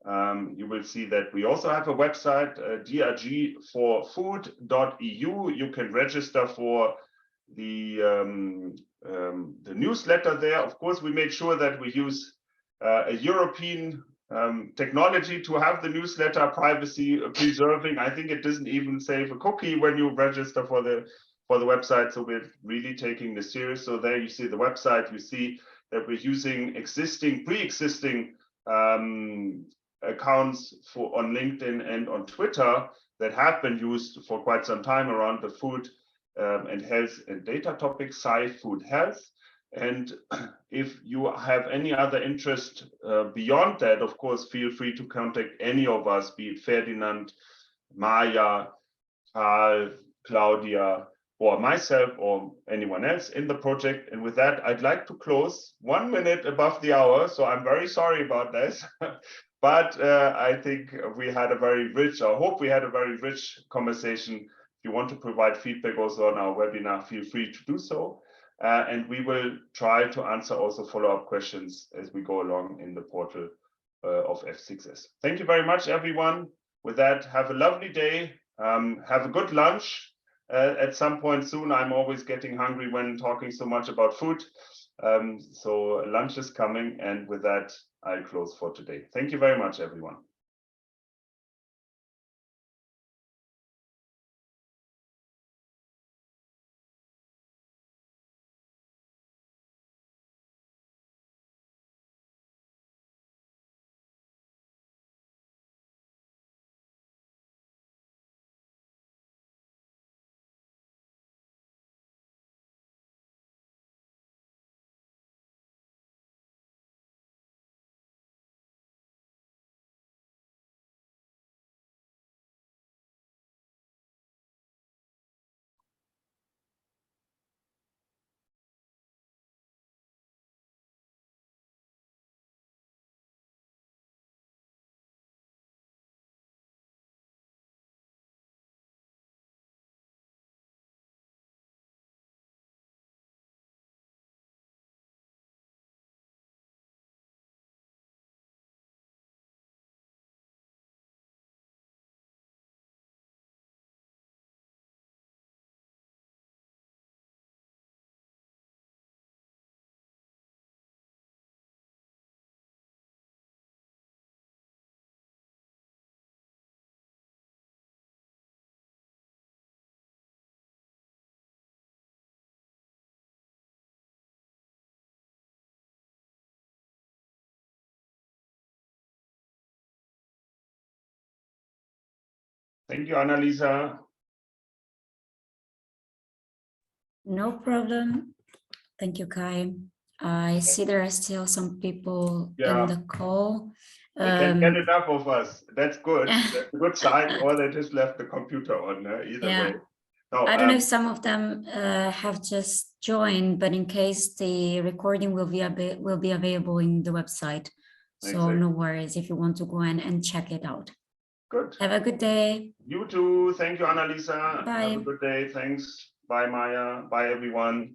you will see that we also have a website, DRG4Food.eu. You can register for the newsletter there. Of course, we made sure that we use a European technology to have the newsletter privacy preserving. I think it doesn't even save a cookie when you register for the website. So we're really taking this serious. So there you see the website. You see that we're using pre-existing accounts on LinkedIn and on Twitter that have been used for quite some time around the food and health and data topics, Food Health. And if you have any other interest beyond that, of course, feel free to contact any of us, be it Ferdinand, Maya, Carl, Claudia, or myself, or anyone else in the project. And with that, I'd like to close 1 minute above the hour. So I'm very sorry about this. But I think we had a very rich, I hope we had a very rich conversation. If you want to provide feedback also on our webinar, feel free to do so. And we will try to answer also follow-up questions as we go along in the portal of F6S. Thank you very much, everyone. With that, have a lovely day. Have a good lunch at some point soon. I'm always getting hungry when talking so much about food. So lunch is coming. And with that, I close for today. Thank you very much, everyone. Thank you, Annalisa. No problem. Thank you, Kai. I see there are still some people in the call. They can't get enough of us. That's good. That's a good sign. Or they just left the computer on. Either way. No, I don't know if some of them have just joined, but in case the recording will be available in the website. So exactly. No worries if you want to go in and check it out. Good. Have a good day. You too. Thank you, Annalisa. Bye. Have a good day. Thanks. Bye, Maya. Bye, everyone.